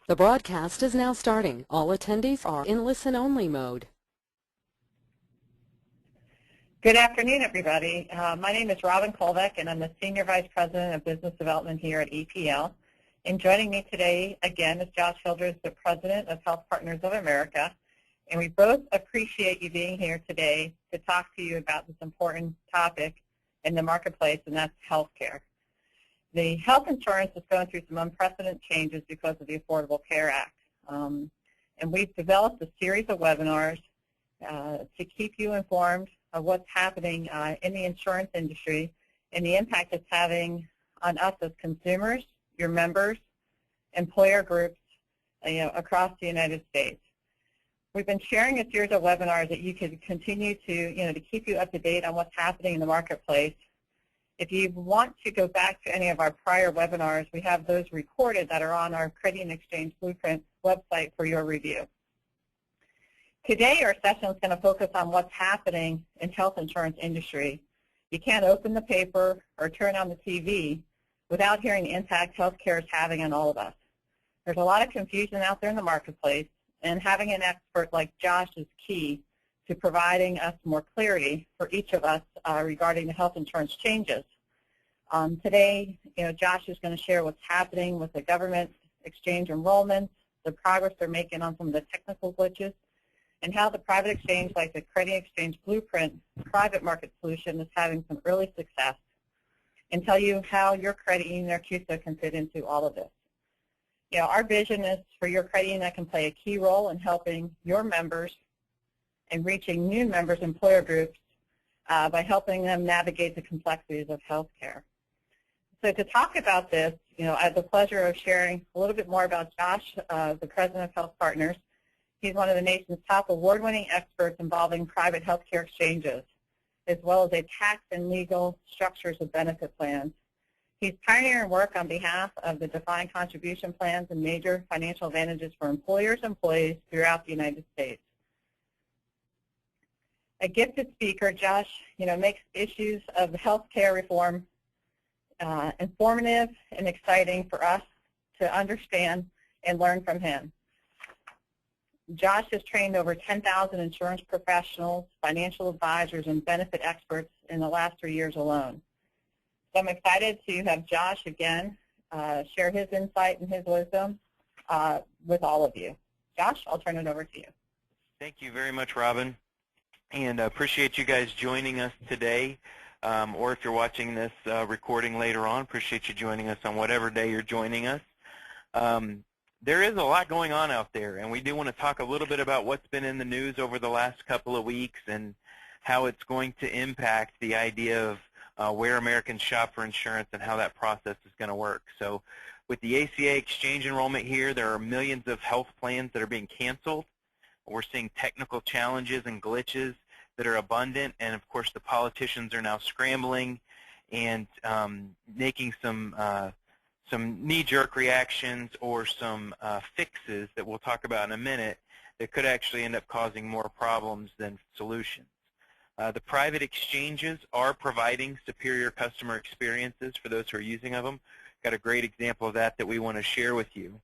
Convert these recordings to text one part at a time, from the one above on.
The broadcast is now starting. All attendees are in listen-only mode. Good afternoon, everybody. My name is Robin Kolbeck, and I'm the Senior Vice President of Business Development here at EPL. And joining me today, again, is Josh Hildreth, the President of Health Partners of America. And we both appreciate you being here today to talk to you about this important topic in the marketplace, and that's healthcare. The health insurance is going through some unprecedented changes because of the Affordable Care Act. And we've developed a series of webinars to keep you informed of what's happening in the insurance industry and the impact it's having on us as consumers, your members, employer groups, across the United States. We've been sharing a series of webinars that you can continue to keep you up to date on what's happening in the marketplace. If you want to go back to any of our prior webinars, we have those recorded that are on our Credit and Exchange Blueprint website for your review. Today, our session is going to focus on what's happening in health insurance industry. You can't open the paper or turn on the TV without hearing the impact healthcare is having on all of us. There's a lot of confusion out there in the marketplace, and having an expert like Josh is key to providing us more clarity for each of us regarding the health insurance changes. Today, Josh is going to share what's happening with the government exchange enrollments, the progress they're making on some of the technical glitches, and how the private exchange, like the Credit Exchange Blueprint private market solution, is having some early success, and tell you how your credit union or CUSO can fit into all of this. Our vision is for your credit union that can play a key role in helping your members and reaching new members' employer groups by helping them navigate the complexities of healthcare. So to talk about this, I have the pleasure of sharing a little bit more about Josh, the President of Health Partners. He's one of the nation's top award-winning experts involving private healthcare exchanges, as well as a tax and legal structures of benefit plans. He's pioneering work on behalf of the defined contribution plans and major financial advantages for employers and employees throughout the United States. A gifted speaker, Josh, makes issues of healthcare reform informative and exciting for us to understand and learn from him. Josh has trained over 10,000 insurance professionals, financial advisors, and benefit experts in the last 3 years alone. So I'm excited to have Josh again share his insight and his wisdom with all of you. Josh, I'll turn it over to you. Thank you very much, Robin. And I appreciate you guys joining us today, or if you're watching this recording later on, appreciate you joining us on whatever day you're joining us. There is a lot going on out there, and we do want to talk a little bit about what's been in the news over the last couple of weeks and how it's going to impact the idea of where Americans shop for insurance and how that process is going to work. So with the ACA exchange enrollment here, there are millions of health plans that are being canceled. We're seeing technical challenges and glitches that are abundant, and of course the politicians are now scrambling and making some knee-jerk reactions or some fixes that we'll talk about in a minute that could actually end up causing more problems than solutions. The private exchanges are providing superior customer experiences for those who are using of them. Got a great example of that we want to share with you.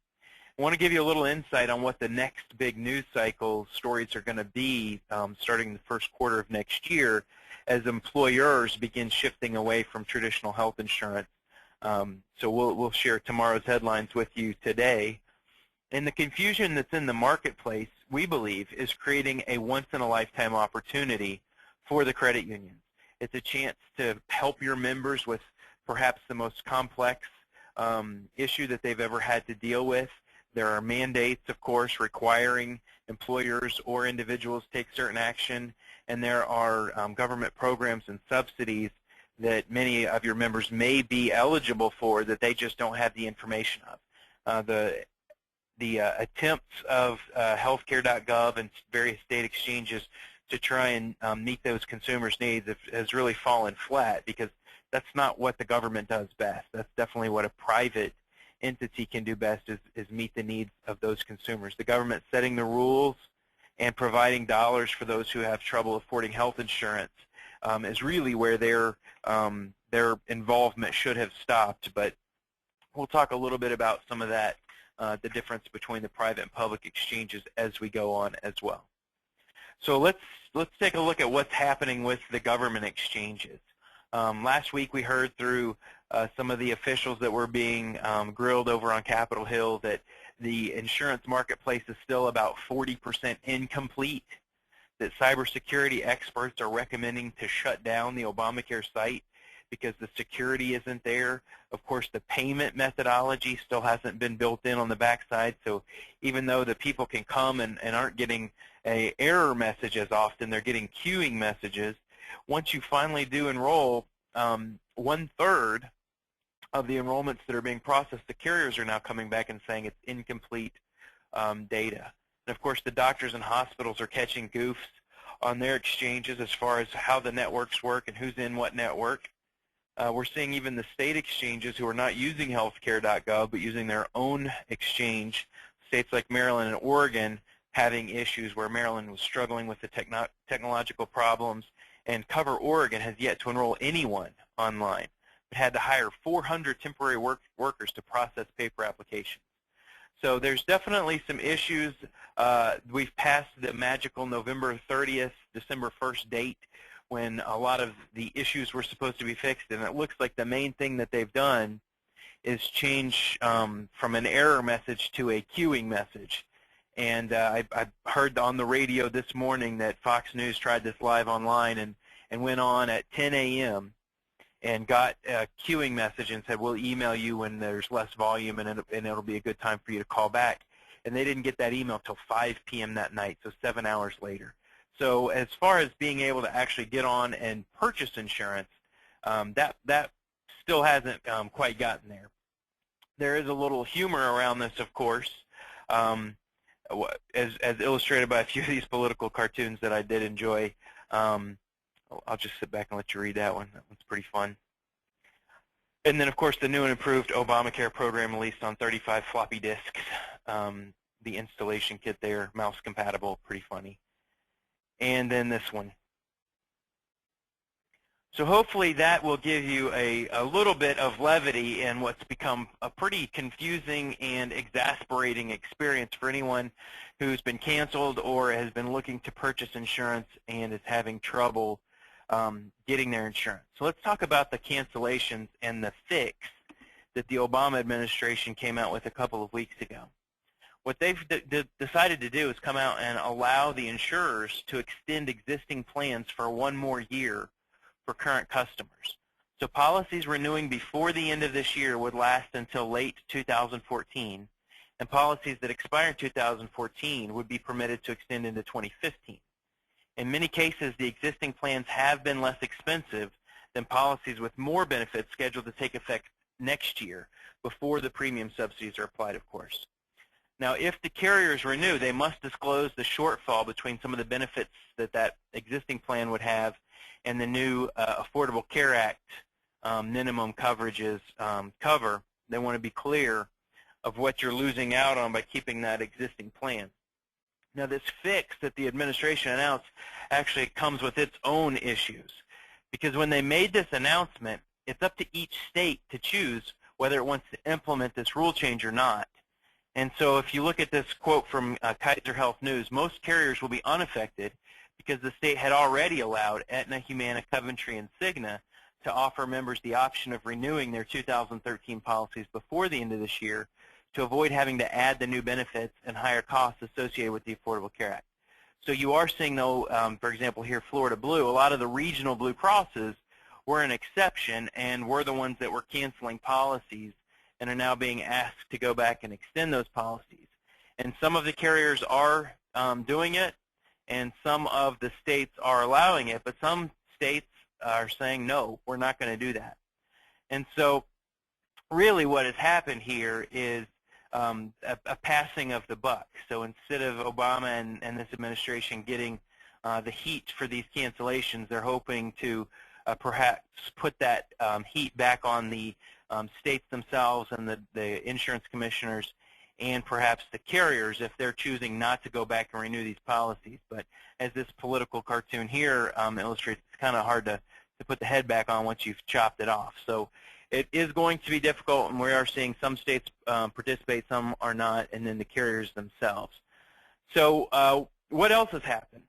I want to give you a little insight on what the next big news cycle stories are going to be starting the first quarter of next year as employers begin shifting away from traditional health insurance. So we'll share tomorrow's headlines with you today. And the confusion that's in the marketplace, we believe, is creating a once-in-a-lifetime opportunity for the credit unions. It's a chance to help your members with perhaps the most complex issue that they've ever had to deal with. There are mandates, of course, requiring employers or individuals take certain action, and there are government programs and subsidies that many of your members may be eligible for that they just don't have the information of. The attempts of healthcare.gov and various state exchanges to try and meet those consumers' needs has really fallen flat because that's not what the government does best. That's definitely what a private entity can do best is meet the needs of those consumers. The government setting the rules and providing dollars for those who have trouble affording health insurance is really where their involvement should have stopped. But we'll talk a little bit about some of that the difference between the private and public exchanges as we go on as well. So let's take a look at what's happening with the government exchanges. Last week we heard through some of the officials that were being grilled over on Capitol Hill that the insurance marketplace is still about 40% incomplete, that cybersecurity experts are recommending to shut down the Obamacare site because the security isn't there. Of course, the payment methodology still hasn't been built in on the backside, so even though the people can come and aren't getting an error message as often, they're getting queuing messages. Once you finally do enroll, 1/3 of the enrollments that are being processed, the carriers are now coming back and saying it's incomplete data. And of course, the doctors and hospitals are catching goofs on their exchanges as far as how the networks work and who's in what network. We're seeing even the state exchanges who are not using healthcare.gov but using their own exchange, states like Maryland and Oregon, having issues where Maryland was struggling with the technological problems, and Cover Oregon has yet to enroll anyone online. It had to hire 400 temporary workers to process paper applications. So there's definitely some issues. We've passed the magical November 30th, December 1st date when a lot of the issues were supposed to be fixed, and it looks like the main thing that they've done is change from an error message to a queuing message. And I heard on the radio this morning that Fox News tried this live online and went on at 10 a.m. and got a queuing message and said, we'll email you when there's less volume and it'll be a good time for you to call back. And they didn't get that email till 5 p.m. that night, so 7 hours later. So as far as being able to actually get on and purchase insurance, that still hasn't quite gotten there. There is a little humor around this, of course, as illustrated by a few of these political cartoons that I did enjoy. I'll just sit back and let you read that one. That one's pretty fun. And then, of course, the new and improved Obamacare program released on 35 floppy disks. The installation kit there, mouse compatible, pretty funny. And then this one. So hopefully that will give you a little bit of levity in what's become a pretty confusing and exasperating experience for anyone who's been canceled or has been looking to purchase insurance and is having trouble getting their insurance. So let's talk about the cancellations and the fix that the Obama administration came out with a couple of weeks ago. What they've decided to do is come out and allow the insurers to extend existing plans for one more year for current customers. So policies renewing before the end of this year would last until late 2014, and policies that expire in 2014 would be permitted to extend into 2015. In many cases, the existing plans have been less expensive than policies with more benefits scheduled to take effect next year before the premium subsidies are applied, of course. Now, if the carriers renew, they must disclose the shortfall between some of the benefits that existing plan would have and the new Affordable Care Act minimum coverages cover. They want to be clear of what you're losing out on by keeping that existing plan. Now, this fix that the administration announced actually comes with its own issues, because when they made this announcement, it's up to each state to choose whether it wants to implement this rule change or not. And so if you look at this quote from Kaiser Health News, most carriers will be unaffected because the state had already allowed Aetna, Humana, Coventry, and Cigna to offer members the option of renewing their 2013 policies before the end of this year to avoid having to add the new benefits and higher costs associated with the Affordable Care Act. So you are seeing, though, for example, here, Florida Blue, a lot of the regional Blue Crosses were an exception and were the ones that were canceling policies and are now being asked to go back and extend those policies. And some of the carriers are doing it, and some of the states are allowing it, but some states are saying, no, we're not going to do that. And so really what has happened here is a passing of the buck. So instead of Obama and this administration getting the heat for these cancellations, they're hoping to perhaps put that heat back on the states themselves and the insurance commissioners and perhaps the carriers if they're choosing not to go back and renew these policies. But as this political cartoon here illustrates, it's kind of hard to put the head back on once you've chopped it off. So it is going to be difficult, and we are seeing some states participate, some are not, and then the carriers themselves. So what else has happened?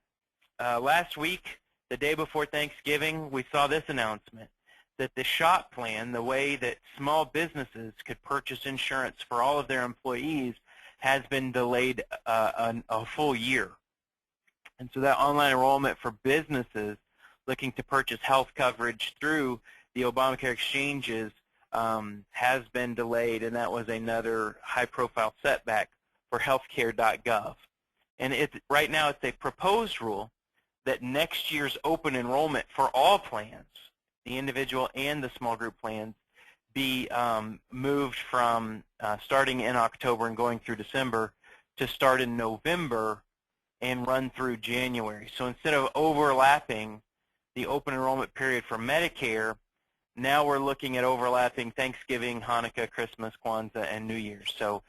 Last week, the day before Thanksgiving, we saw this announcement that the SHOP plan, the way that small businesses could purchase insurance for all of their employees, has been delayed a full year. And so that online enrollment for businesses looking to purchase health coverage through the Obamacare exchanges has been delayed, and that was another high-profile setback for healthcare.gov. And right now it's a proposed rule that next year's open enrollment for all plans, the individual and the small group plans, be moved from starting in October and going through December to start in November and run through January. So instead of overlapping the open enrollment period for Medicare, now we're looking at overlapping Thanksgiving, Hanukkah, Christmas, Kwanzaa, and New Year's. So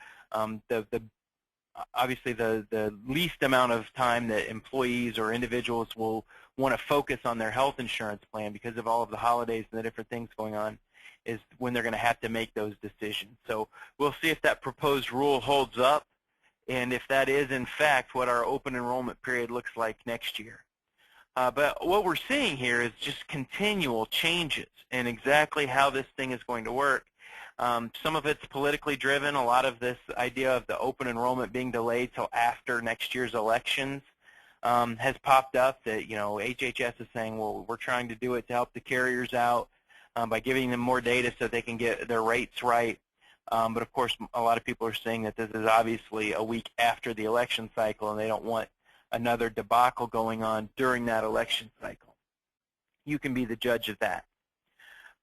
obviously the least amount of time that employees or individuals will want to focus on their health insurance plan because of all of the holidays and the different things going on is when they're going to have to make those decisions. So we'll see if that proposed rule holds up and if that is in fact what our open enrollment period looks like next year. But what we're seeing here is just continual changes in exactly how this thing is going to work. Some of it's politically driven. A lot of this idea of the open enrollment being delayed till after next year's elections has popped up that, HHS is saying, well, we're trying to do it to help the carriers out by giving them more data so they can get their rates right. But, of course, a lot of people are saying that this is obviously a week after the election cycle, and they don't want another debacle going on during that election cycle. You can be the judge of that.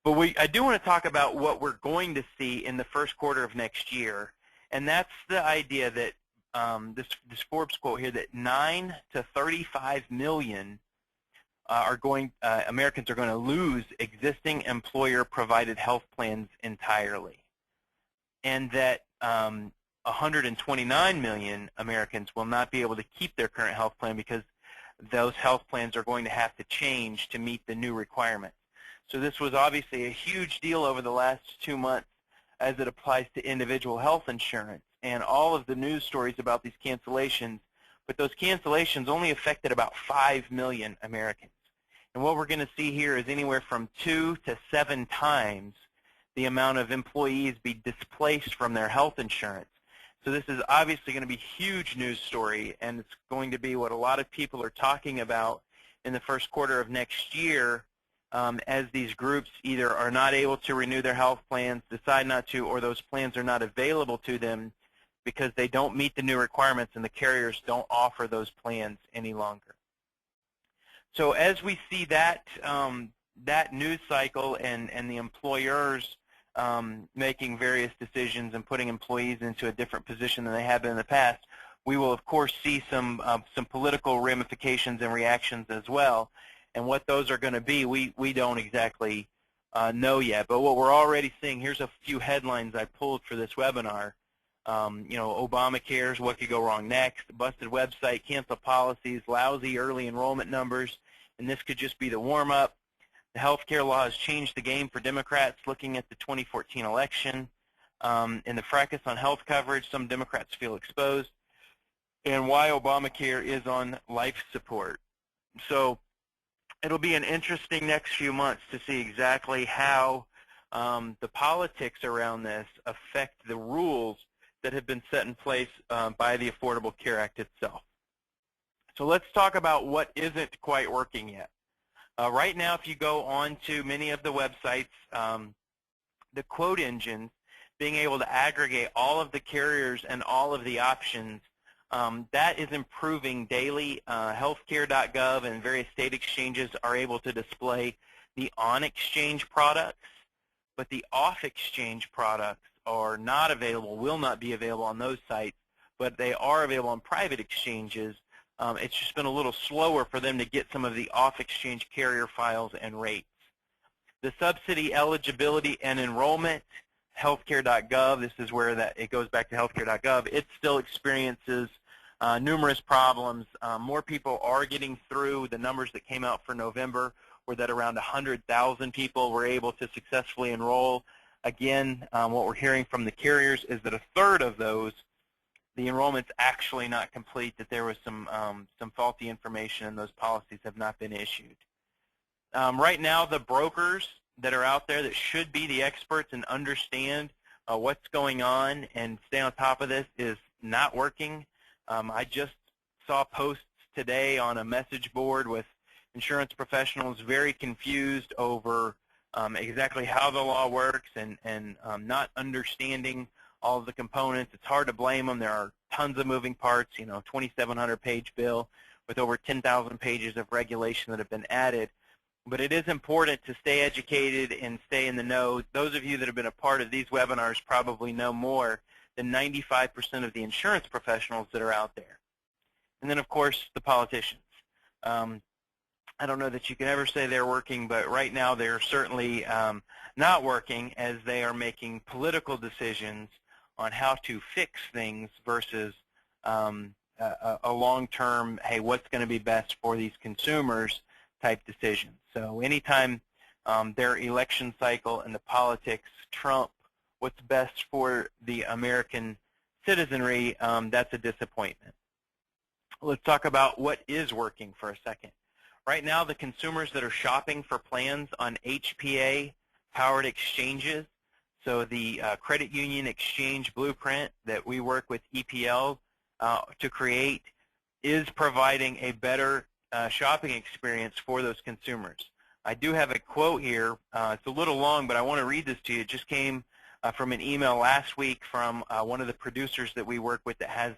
But I do want to talk about what we're going to see in the first quarter of next year, and that's the idea that this Forbes quote here, that 9 to 35 million Americans are going to lose existing employer-provided health plans entirely, and that 129 million Americans will not be able to keep their current health plan because those health plans are going to have to change to meet the new requirements. So this was obviously a huge deal over the last 2 months as it applies to individual health insurance and all of the news stories about these cancellations, but those cancellations only affected about 5 million Americans. And what we're going to see here is anywhere from 2 to 7 times the amount of employees be displaced from their health insurance. So this is obviously going to be a huge news story, and it's going to be what a lot of people are talking about in the first quarter of next year as these groups either are not able to renew their health plans, decide not to, or those plans are not available to them because they don't meet the new requirements and the carriers don't offer those plans any longer. So as we see that, that news cycle and the employers making various decisions and putting employees into a different position than they have been in the past, we will of course see some political ramifications and reactions as well. And what those are going to be, we don't exactly know yet. But what we're already seeing, here's a few headlines I pulled for this webinar. Obamacare's what could go wrong next, busted website, canceled policies, lousy early enrollment numbers, and this could just be the warm-up. The health care law has changed the game for Democrats looking at the 2014 election. In the fracas on health coverage, some Democrats feel exposed, and why Obamacare is on life support. So it'll be an interesting next few months to see exactly how the politics around this affect the rules that have been set in place by the Affordable Care Act itself. So let's talk about what isn't quite working yet. Right now, if you go on to many of the websites, the quote engines, being able to aggregate all of the carriers and all of the options, that is improving daily. Healthcare.gov and various state exchanges are able to display the on-exchange products, but the off-exchange products are not available, will not be available on those sites, but they are available on private exchanges. It's just been a little slower for them to get some of the off-exchange carrier files and rates. The subsidy eligibility and enrollment, healthcare.gov, this is where it goes back to healthcare.gov. It still experiences numerous problems. More people are getting through. The numbers that came out for November were that around 100,000 people were able to successfully enroll. Again, what we're hearing from the carriers is that a third of those, the enrollment's actually not complete, that there was some faulty information and those policies have not been issued. Right now, the brokers that are out there that should be the experts and understand what's going on and stay on top of this is not working. I just saw posts today on a message board with insurance professionals very confused over exactly how the law works and not understanding all of the components. It's hard to blame them. There are tons of moving parts, 2,700-page bill with over 10,000 pages of regulation that have been added. But it is important to stay educated and stay in the know. Those of you that have been a part of these webinars probably know more than 95% of the insurance professionals that are out there. And then, of course, the politicians. I don't know that you can ever say they're working, but right now they're certainly not working, as they are making political decisions on how to fix things versus a long-term, hey, what's going to be best for these consumers type decision. So anytime their election cycle and the politics trump what's best for the American citizenry, that's a disappointment. Let's talk about what is working for a second. Right now, the consumers that are shopping for plans on HPA-powered exchanges, so the credit union exchange blueprint that we work with EPL to create, is providing a better shopping experience for those consumers. I do have a quote here. It's a little long, but I want to read this to you. It just came from an email last week from one of the producers that we work with that has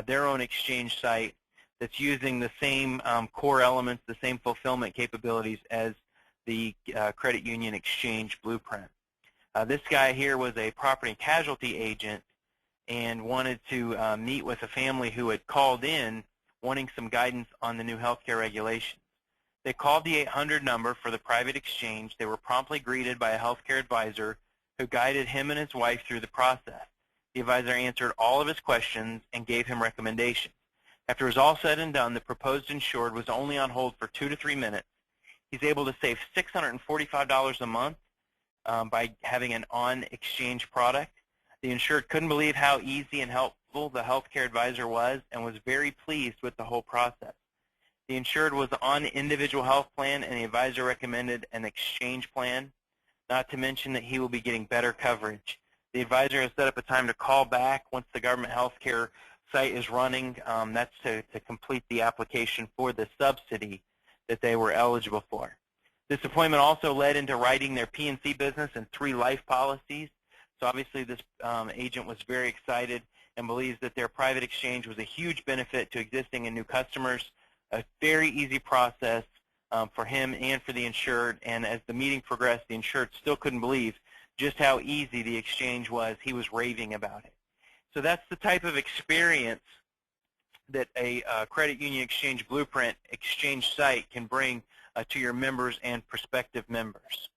their own exchange site that's using the same core elements, the same fulfillment capabilities as the credit union exchange blueprint. This guy here was a property and casualty agent and wanted to meet with a family who had called in wanting some guidance on the new healthcare regulations. They called the 800 number for the private exchange. They were promptly greeted by a healthcare advisor who guided him and his wife through the process. The advisor answered all of his questions and gave him recommendations. After it was all said and done, the proposed insured was only on hold for 2 to 3 minutes. He's able to save $645 a month by having an on-exchange product. The insured couldn't believe how easy and helpful the healthcare advisor was and was very pleased with the whole process. The insured was on an individual health plan, and the advisor recommended an exchange plan, not to mention that he will be getting better coverage. The advisor has set up a time to call back once the government healthcare site is running. That's to complete the application for the subsidy that they were eligible for. This appointment also led into writing their P&C business and 3 life policies. So obviously this agent was very excited and believes that their private exchange was a huge benefit to existing and new customers, a very easy process for him and for the insured. And as the meeting progressed, the insured still couldn't believe just how easy the exchange was. He was raving about it. So that's the type of experience that a credit union exchange blueprint exchange site can bring to your members and prospective members.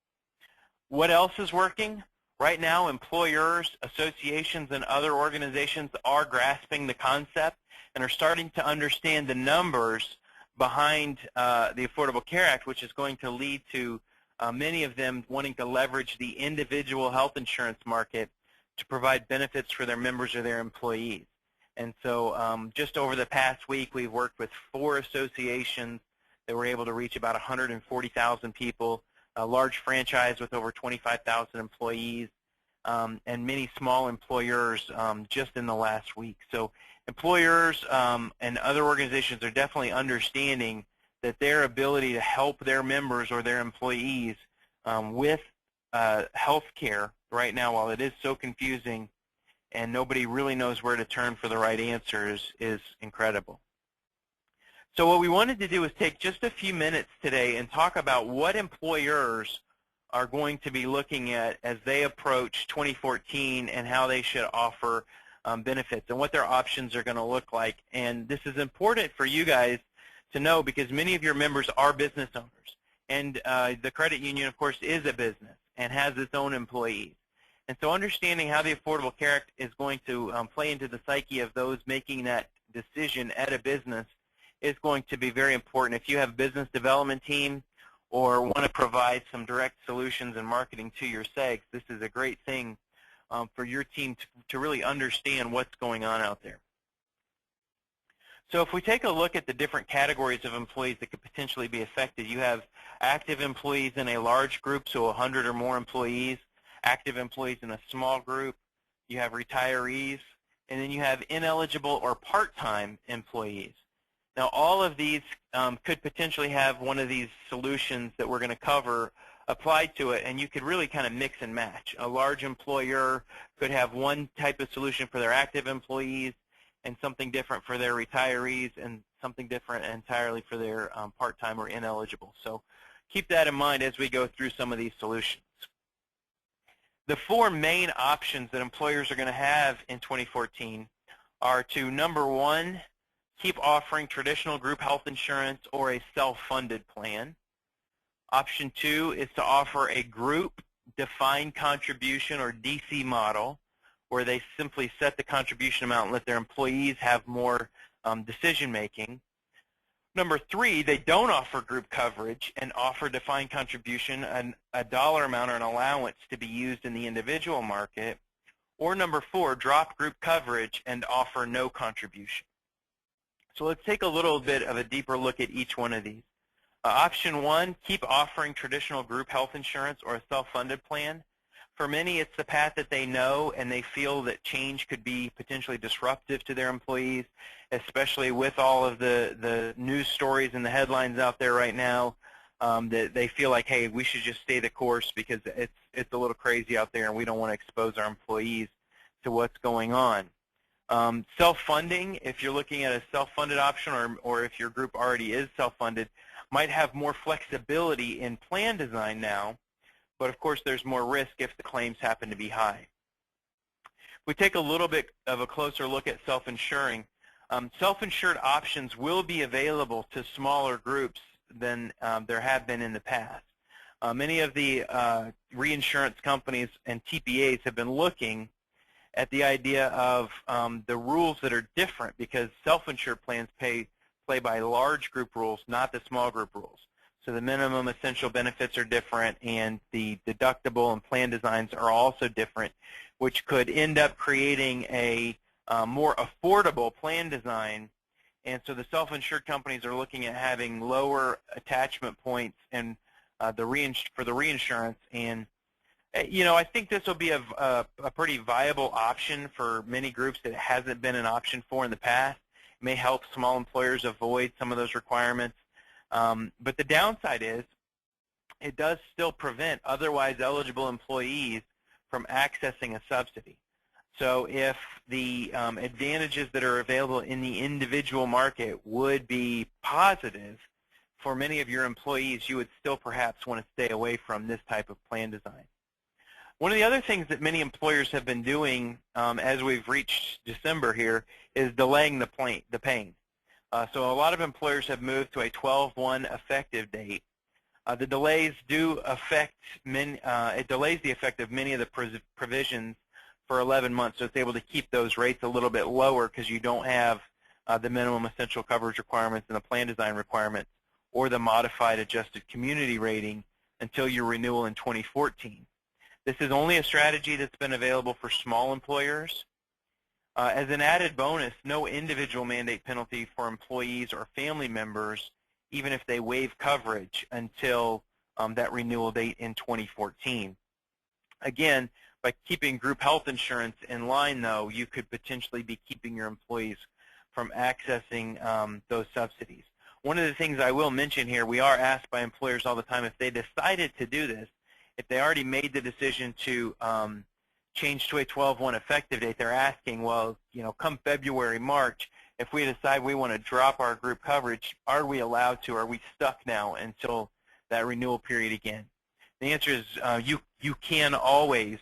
What else is working? Right now, employers, associations, and other organizations are grasping the concept and are starting to understand the numbers behind the Affordable Care Act, which is going to lead to many of them wanting to leverage the individual health insurance market to provide benefits for their members or their employees. And so just over the past week, we've worked with 4 associations that were able to reach about 140,000 people, a large franchise with over 25,000 employees, and many small employers just in the last week. So employers and other organizations are definitely understanding that their ability to help their members or their employees with health care right now, while it is so confusing and nobody really knows where to turn for the right answers, is incredible. So what we wanted to do is take just a few minutes today and talk about what employers are going to be looking at as they approach 2014 and how they should offer benefits and what their options are going to look like. And this is important for you guys to know because many of your members are business owners. And the credit union, of course, is a business and has its own employees. And so understanding how the Affordable Care Act is going to play into the psyche of those making that decision at a business is going to be very important. If you have a business development team or want to provide some direct solutions and marketing to your segs, this is a great thing for your team to really understand what's going on out there. So if we take a look at the different categories of employees that could potentially be affected, you have active employees in a large group, so 100 or more employees, active employees in a small group, you have retirees, and then you have ineligible or part-time employees. Now, all of these could potentially have one of these solutions that we're going to cover applied to it, and you could really kind of mix and match. A large employer could have one type of solution for their active employees and something different for their retirees and something different entirely for their part-time or ineligible. So keep that in mind as we go through some of these solutions. The four main options that employers are going to have in 2014 are to, number one, keep offering traditional group health insurance or a self-funded plan. Option two is to offer a group defined contribution or DC model, where they simply set the contribution amount and let their employees have more decision-making. Number three, they don't offer group coverage and offer defined contribution and a dollar amount or an allowance to be used in the individual market. Or number four, drop group coverage and offer no contribution. So let's take a little bit of a deeper look at each one of these. Option one, keep offering traditional group health insurance or a self-funded plan. For many, it's the path that they know, and they feel that change could be potentially disruptive to their employees, especially with all of the news stories and the headlines out there right now, that they feel like, hey, we should just stay the course because it's a little crazy out there and we don't want to expose our employees to what's going on. Self-funding, if you're looking at a self-funded option or if your group already is self-funded, might have more flexibility in plan design now, but of course there's more risk if the claims happen to be high. If we take a little bit of a closer look at self-insuring, self-insured options will be available to smaller groups than there have been in the past. Many of the reinsurance companies and TPAs have been looking at the idea of the rules that are different, because self-insured plans play by large group rules, not the small group rules. So the minimum essential benefits are different, and the deductible and plan designs are also different, which could end up creating a more affordable plan design. And so the self-insured companies are looking at having lower attachment points and for the reinsurance. And I think this will be a pretty viable option for many groups that it hasn't been an option for in the past. It may help small employers avoid some of those requirements. But the downside is it does still prevent otherwise eligible employees from accessing a subsidy. So if the advantages that are available in the individual market would be positive for many of your employees, you would still perhaps want to stay away from this type of plan design. One of the other things that many employers have been doing as we've reached December here is delaying the pain. So a lot of employers have moved to a 12/1 effective date. The delays do affect it delays the effect of many of the provisions for 11 months, so it's able to keep those rates a little bit lower because you don't have the minimum essential coverage requirements and the plan design requirements or the modified adjusted community rating until your renewal in 2014. This is only a strategy that's been available for small employers. As an added bonus, no individual mandate penalty for employees or family members, even if they waive coverage until that renewal date in 2014. Again, by keeping group health insurance in line, though, you could potentially be keeping your employees from accessing those subsidies. One of the things I will mention here, we are asked by employers all the time if they decided to do this, if they already made the decision to change to a 12/1 effective date, they're asking, well, come February, March, if we decide we want to drop our group coverage, are we allowed to? Are we stuck now until that renewal period again? The answer is you can always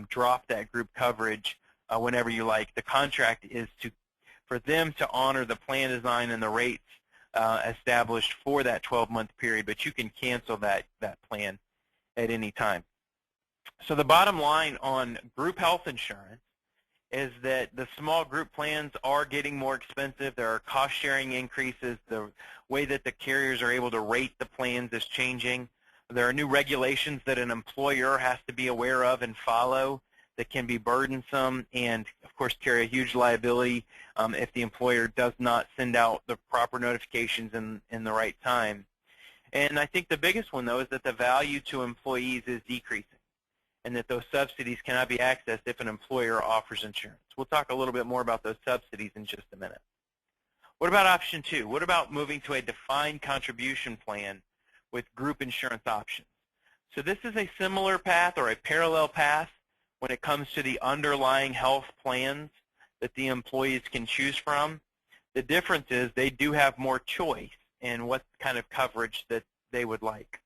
drop that group coverage whenever you like. The contract is for them to honor the plan design and the rates established for that 12-month period, but you can cancel that plan at any time. So the bottom line on group health insurance is that the small group plans are getting more expensive. There are cost-sharing increases. The way that the carriers are able to rate the plans is changing. There are new regulations that an employer has to be aware of and follow that can be burdensome and, of course, carry a huge liability if the employer does not send out the proper notifications in the right time. And I think the biggest one, though, is that the value to employees is decreasing and that those subsidies cannot be accessed if an employer offers insurance. We'll talk a little bit more about those subsidies in just a minute. What about option 2? What about moving to a defined contribution plan with group insurance options? So this is a similar path or a parallel path when it comes to the underlying health plans that the employees can choose from. The difference is they do have more choice in what kind of coverage that they would like.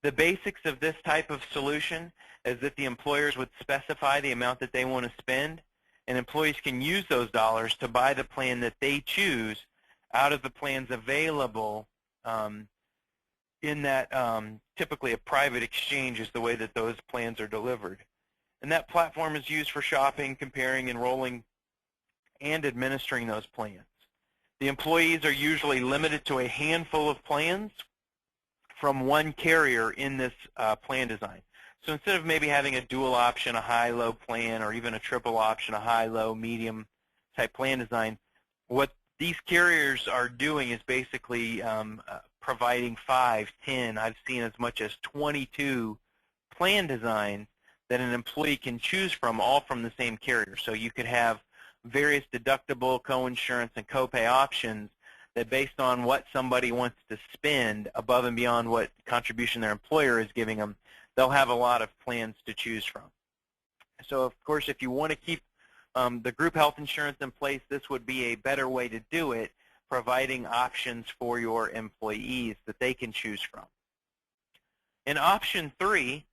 The basics of this type of solution is that the employers would specify the amount that they want to spend, and employees can use those dollars to buy the plan that they choose out of the plans available in that typically a private exchange is the way that those plans are delivered. And that platform is used for shopping, comparing, enrolling, and administering those plans. The employees are usually limited to a handful of plans from one carrier in this plan design. So instead of maybe having a dual option, a high-low plan, or even a triple option, a high-low, medium type plan design, what these carriers are doing is basically providing 5, 10, I've seen as much as 22 plan designs that an employee can choose from, all from the same carrier. So you could have various deductible, co-insurance, and copay options that based on what somebody wants to spend above and beyond what contribution their employer is giving them, they'll have a lot of plans to choose from. So, of course, if you want to keep the group health insurance in place, this would be a better way to do it, providing options for your employees that they can choose from. In option 3,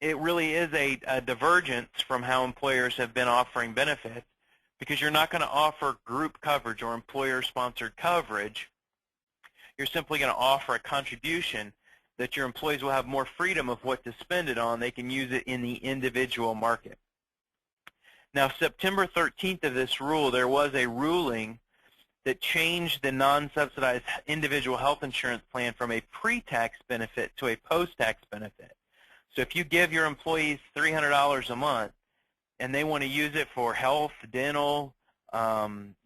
it really is a divergence from how employers have been offering benefits, because you're not going to offer group coverage or employer-sponsored coverage. You're simply going to offer a contribution that your employees will have more freedom of what to spend it on. They can use it in the individual market. Now, September 13th of this rule, there was a ruling that changed the non-subsidized individual health insurance plan from a pre-tax benefit to a post-tax benefit. So if you give your employees $300 a month and they want to use it for health, dental,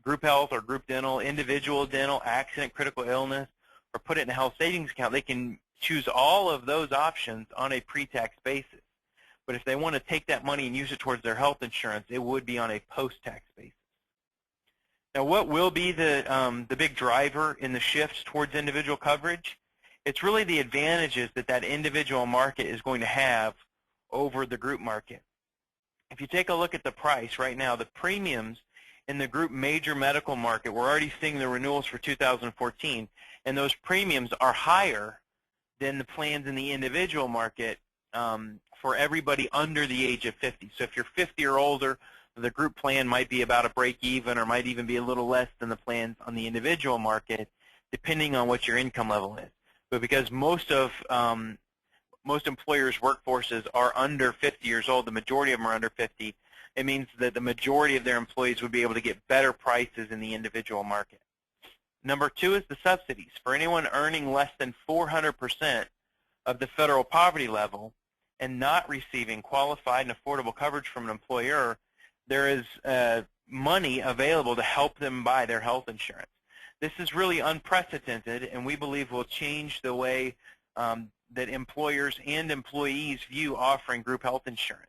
group health or group dental, individual dental, accident, critical illness, or put it in a health savings account, they can choose all of those options on a pre-tax basis. But if they want to take that money and use it towards their health insurance, it would be on a post-tax basis. Now, what will be the big driver in the shift towards individual coverage? It's really the advantages that that individual market is going to have over the group market. If you take a look at the price right now, the premiums in the group major medical market, we're already seeing the renewals for 2014, and those premiums are higher than the plans in the individual market for everybody under the age of 50. So if you're 50 or older, the group plan might be about a break even or might even be a little less than the plans on the individual market, depending on what your income level is. But because most employers' workforces are under 50 years old, the majority of them are under 50, it means that the majority of their employees would be able to get better prices in the individual market. Number 2 is the subsidies. For anyone earning less than 400% of the federal poverty level and not receiving qualified and affordable coverage from an employer, there is money available to help them buy their health insurance. This is really unprecedented, and we believe will change the way that employers and employees view offering group health insurance.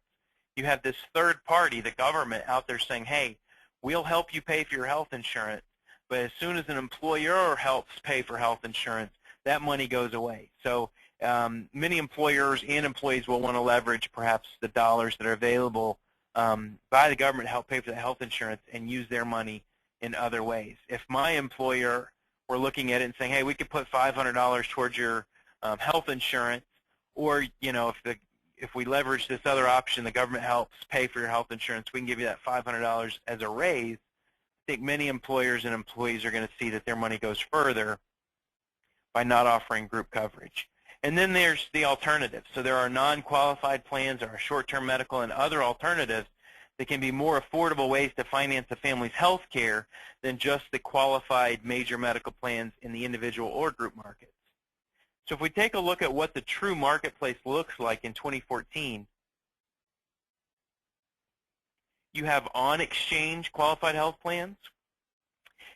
You have this third party, the government, out there saying, hey, we'll help you pay for your health insurance, but as soon as an employer helps pay for health insurance, that money goes away. So many employers and employees will want to leverage perhaps the dollars that are available by the government to help pay for the health insurance and use their money in other ways. If my employer were looking at it and saying, hey, we could put $500 towards your health insurance, or if we leverage this other option, the government helps pay for your health insurance, we can give you that $500 as a raise, I think many employers and employees are going to see that their money goes further by not offering group coverage. And then there's the alternatives. So there are non-qualified plans, there are short-term medical and other alternatives that can be more affordable ways to finance a family's health care than just the qualified major medical plans in the individual or group markets. So if we take a look at what the true marketplace looks like in 2014, you have on-exchange qualified health plans,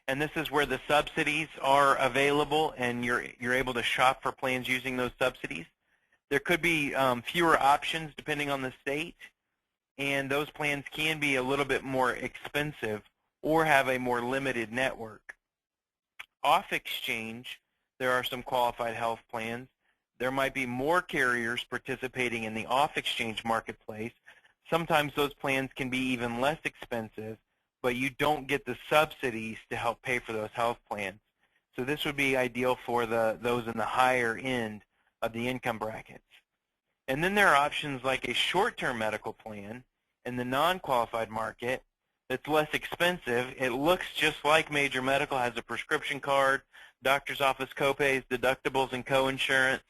and this is where the subsidies are available, and you're able to shop for plans using those subsidies. There could be fewer options depending on the state, and those plans can be a little bit more expensive or have a more limited network. Off-exchange, there are some qualified health plans. There might be more carriers participating in the off-exchange marketplace. Sometimes those plans can be even less expensive, but you don't get the subsidies to help pay for those health plans. So this would be ideal for those in the higher end of the income brackets. And then there are options like a short-term medical plan in the non-qualified market that's less expensive. It looks just like major medical, has a prescription card, doctor's office copays, deductibles, and co-insurance,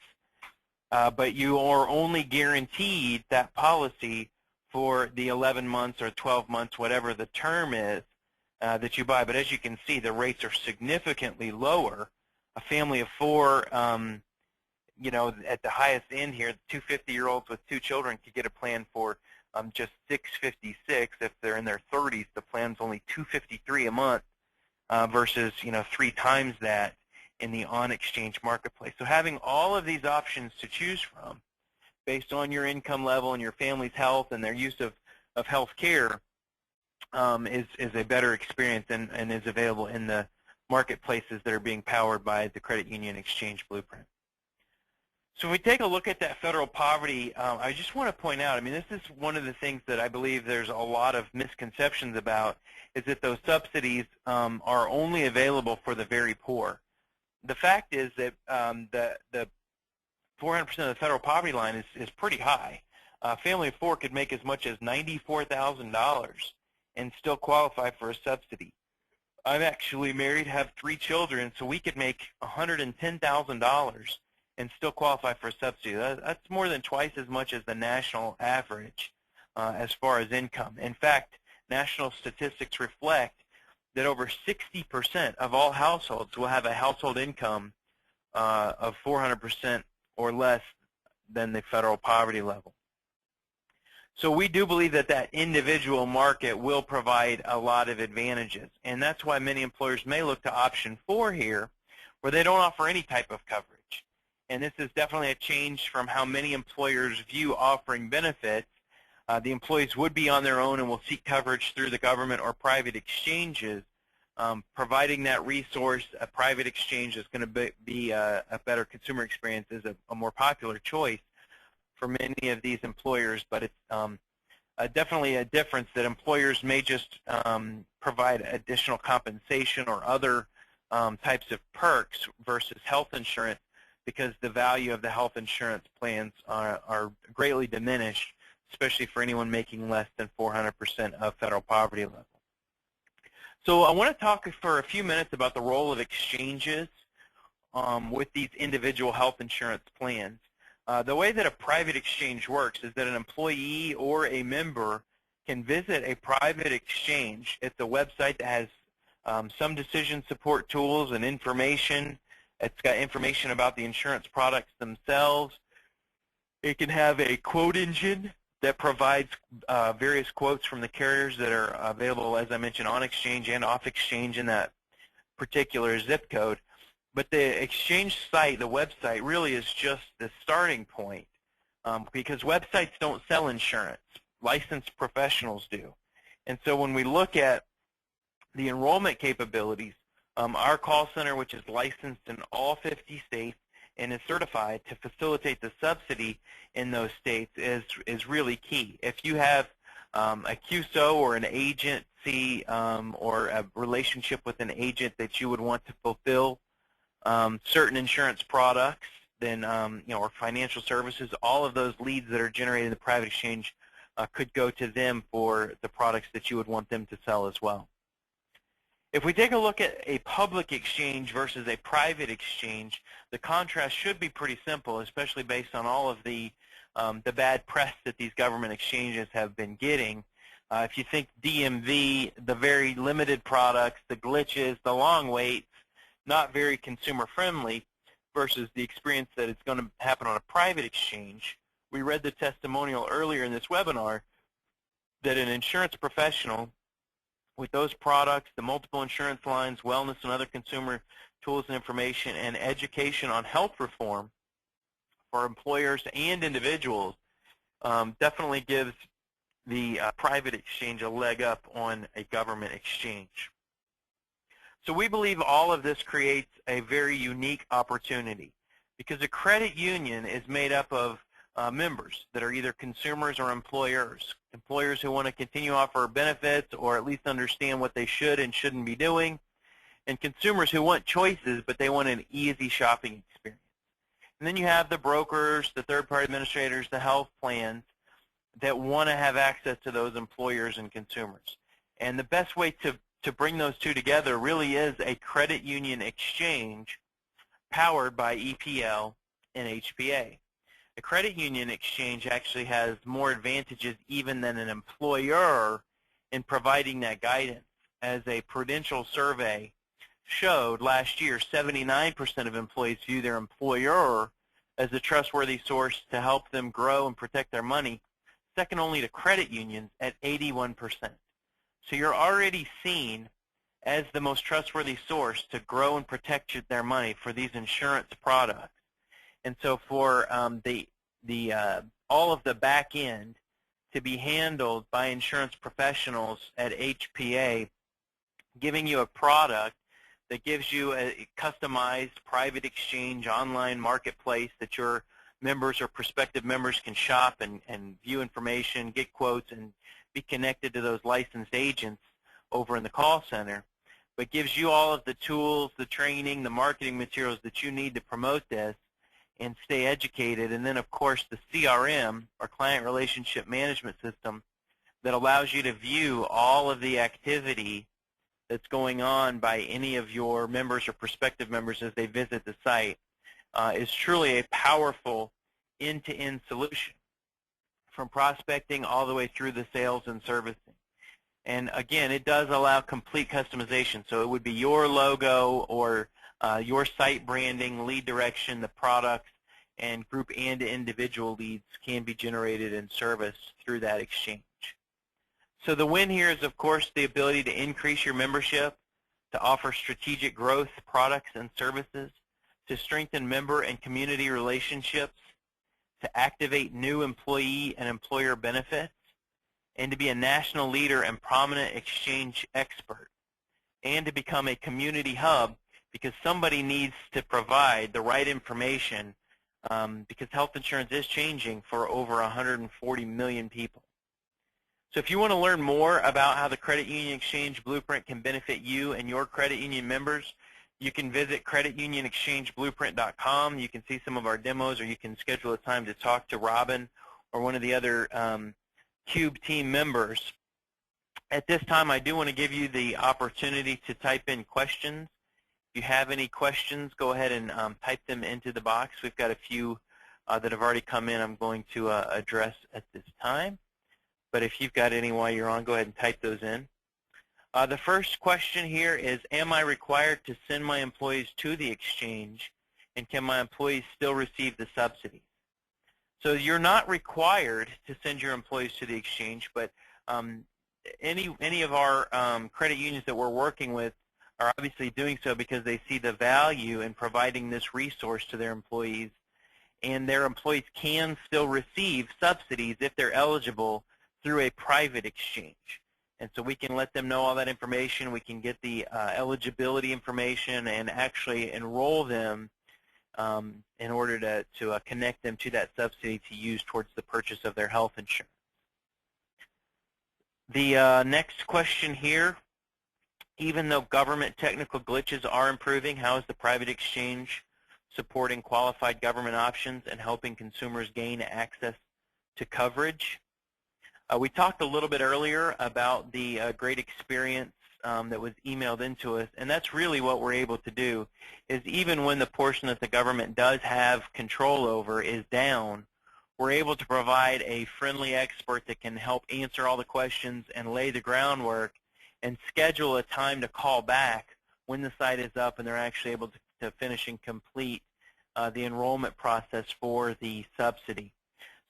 but you are only guaranteed that policy for the 11 months or 12 months, whatever the term is that you buy. But as you can see, the rates are significantly lower. A family of four, you know, at the highest end here, two 50-year-olds with two children could get a plan for just $656. If they're in their 30s, the plan's only $253 a month versus, you know, 3 times that in the on-exchange marketplace. So having all of these options to choose from based on your income level and your family's health and their use of health care is a better experience and is available in the marketplaces that are being powered by the Credit Union Exchange Blueprint. So if we take a look at that federal poverty, I just want to point out, I mean, this is one of the things that I believe there's a lot of misconceptions about, is that those subsidies are only available for the very poor. The fact is that the 400% of the federal poverty line is pretty high. A family of four could make as much as $94,000 and still qualify for a subsidy. I'm actually married, have 3 children, so we could make $110,000 and still qualify for a subsidy. That's more than twice as much as the national average as far as income. In fact, national statistics reflect that over 60% of all households will have a household income of 400% or less than the federal poverty level. So we do believe that that individual market will provide a lot of advantages, and that's why many employers may look to option 4 here, where they don't offer any type of coverage. And this is definitely a change from how many employers view offering benefits. The employees would be on their own and will seek coverage through the government or private exchanges. Providing that resource, a private exchange is going to be a better consumer experience, is a more popular choice for many of these employers, but it's definitely a difference that employers may just provide additional compensation or other types of perks versus health insurance, because the value of the health insurance plans are greatly diminished, especially for anyone making less than 400% of federal poverty level. So I want to talk for a few minutes about the role of exchanges with these individual health insurance plans. The way that a private exchange works is that an employee or a member can visit a private exchange. It's a website that has some decision support tools and information. It's got information about the insurance products themselves. It can have a quote engine that provides various quotes from the carriers that are available, as I mentioned, on exchange and off exchange in that particular zip code. But the exchange site, the website, really is just the starting point because websites don't sell insurance. Licensed professionals do. And so when we look at the enrollment capabilities, our call center, which is licensed in all 50 states and is certified to facilitate the subsidy in those states, is really key. If you have a QSO or an agency or a relationship with an agent that you would want to fulfill certain insurance products, then or financial services, all of those leads that are generated in the private exchange could go to them for the products that you would want them to sell as well. If we take a look at a public exchange versus a private exchange, the contrast should be pretty simple, especially based on all of the bad press that these government exchanges have been getting. If you think DMV, the very limited products, the glitches, the long waits, not very consumer friendly, versus the experience that it's going to happen on a private exchange. We read the testimonial earlier in this webinar that an insurance professional with those products, the multiple insurance lines, wellness and other consumer tools and information, and education on health reform for employers and individuals definitely gives the private exchange a leg up on a government exchange. So we believe all of this creates a very unique opportunity because a credit union is made up of members that are either consumers or employers. Employers who want to continue to offer benefits or at least understand what they should and shouldn't be doing, and consumers who want choices but they want an easy shopping experience. And then you have the brokers, the third-party administrators, the health plans that want to have access to those employers and consumers. And the best way to bring those two together really is a credit union exchange powered by EPL and HPA. A credit union exchange actually has more advantages even than an employer in providing that guidance. As a Prudential survey showed last year, 79% of employees view their employer as a trustworthy source to help them grow and protect their money, second only to credit unions at 81%. So you're already seen as the most trustworthy source to grow and protect their money for these insurance products. And so for all of the back end to be handled by insurance professionals at HPA, giving you a product that gives you a customized private exchange online marketplace that your members or prospective members can shop and view information, get quotes, and be connected to those licensed agents over in the call center, but gives you all of the tools, the training, the marketing materials that you need to promote this and stay educated. And then, of course, the CRM, or Client Relationship Management System, that allows you to view all of the activity that's going on by any of your members or prospective members as they visit the site, is truly a powerful end-to-end solution from prospecting all the way through the sales and servicing. And again, it does allow complete customization. So it would be your logo or your site branding, lead direction, the products, and group and individual leads can be generated and serviced through that exchange. So the win here is, of course, the ability to increase your membership, to offer strategic growth products and services, to strengthen member and community relationships, to activate new employee and employer benefits, and to be a national leader and prominent exchange expert, and to become a community hub because somebody needs to provide the right information because health insurance is changing for over 140 million people. So if you want to learn more about how the Credit Union Exchange Blueprint can benefit you and your credit union members, you can visit creditunionexchangeblueprint.com. You can see some of our demos, or you can schedule a time to talk to Robin or one of the other CUEB team members. At this time, I do want to give you the opportunity to type in questions. If you have any questions, go ahead and type them into the box. We've got a few that have already come in I'm going to address at this time. But if you've got any while you're on, go ahead and type those in. The first question here is, am I required to send my employees to the exchange, and can my employees still receive the subsidies? So you're not required to send your employees to the exchange, but any of our credit unions that we're working with are obviously doing so because they see the value in providing this resource to their employees, and their employees can still receive subsidies if they're eligible through a private exchange. And so we can let them know all that information. We can get the eligibility information and actually enroll them in order to connect them to that subsidy to use towards the purchase of their health insurance. The next question here, even though government technical glitches are improving, how is the private exchange supporting qualified government options and helping consumers gain access to coverage? We talked a little bit earlier about the great experience that was emailed into us, and that's really what we're able to do, is even when the portion that the government does have control over is down, we're able to provide a friendly expert that can help answer all the questions and lay the groundwork and schedule a time to call back when the site is up and they're actually able to finish and complete the enrollment process for the subsidy.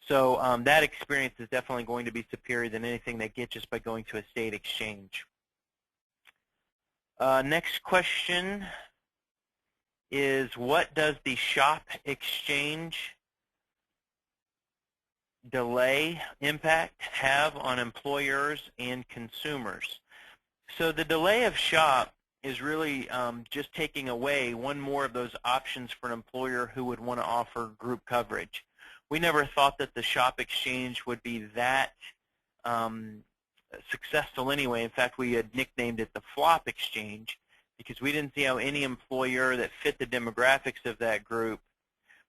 So that experience is definitely going to be superior than anything they get just by going to a state exchange. Next question is, what does the shop exchange delay impact have on employers and consumers? So the delay of shop is really just taking away one more of those options for an employer who would want to offer group coverage. We never thought that the shop exchange would be that successful anyway. In fact, we had nicknamed it the flop exchange because we didn't see how any employer that fit the demographics of that group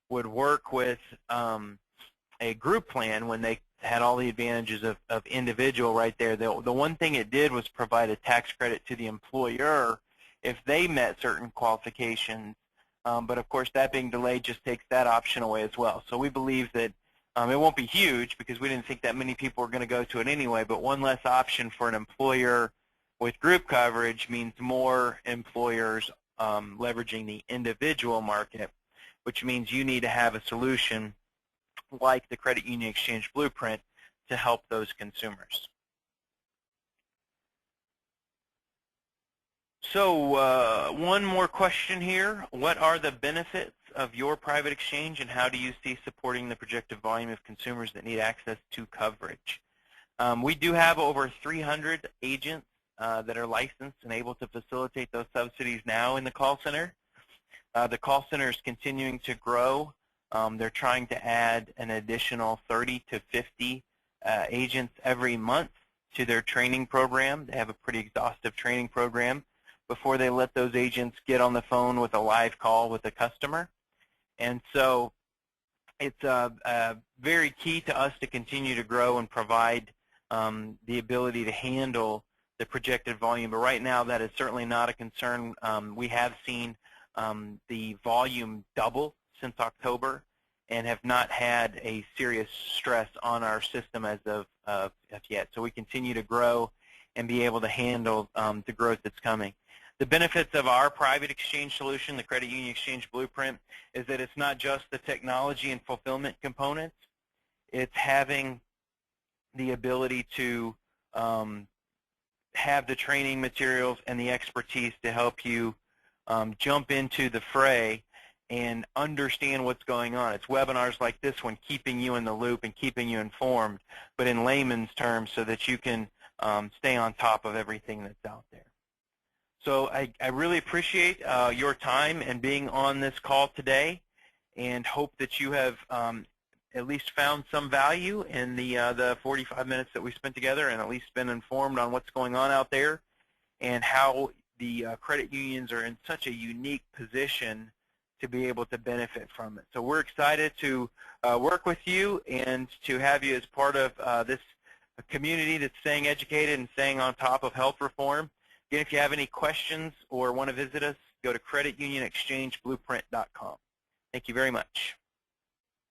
would work with a group plan when they had all the advantages of individual right there. The one thing it did was provide a tax credit to the employer if they met certain qualifications. But of course, that being delayed just takes that option away as well. So we believe that it won't be huge because we didn't think that many people were going to go to it anyway, but one less option for an employer with group coverage means more employers leveraging the individual market, which means you need to have a solution like the Credit Union Exchange Blueprint to help those consumers. So one more question here. What are the benefits of your private exchange, and how do you see supporting the projected volume of consumers that need access to coverage? We do have over 300 agents that are licensed and able to facilitate those subsidies now in the call center. The call center is continuing to grow. They're trying to add an additional 30 to 50 agents every month to their training program. They have a pretty exhaustive training program before they let those agents get on the phone with a live call with a customer. And so it's very key to us to continue to grow and provide the ability to handle the projected volume. But right now, that is certainly not a concern. We have seen the volume double since October and have not had a serious stress on our system as of yet. So we continue to grow and be able to handle the growth that's coming. The benefits of our private exchange solution, the Credit Union Exchange Blueprint, is that it's not just the technology and fulfillment components. It's having the ability to have the training materials and the expertise to help you jump into the fray and understand what's going on. It's webinars like this one keeping you in the loop and keeping you informed, but in layman's terms so that you can stay on top of everything that's out there. So I really appreciate your time and being on this call today, and hope that you have at least found some value in the 45 minutes that we spent together, and at least been informed on what's going on out there and how the credit unions are in such a unique position to be able to benefit from it. So we're excited to work with you and to have you as part of this community that's staying educated and staying on top of health reform. Again, if you have any questions or want to visit us, go to creditunionexchangeblueprint.com. Thank you very much.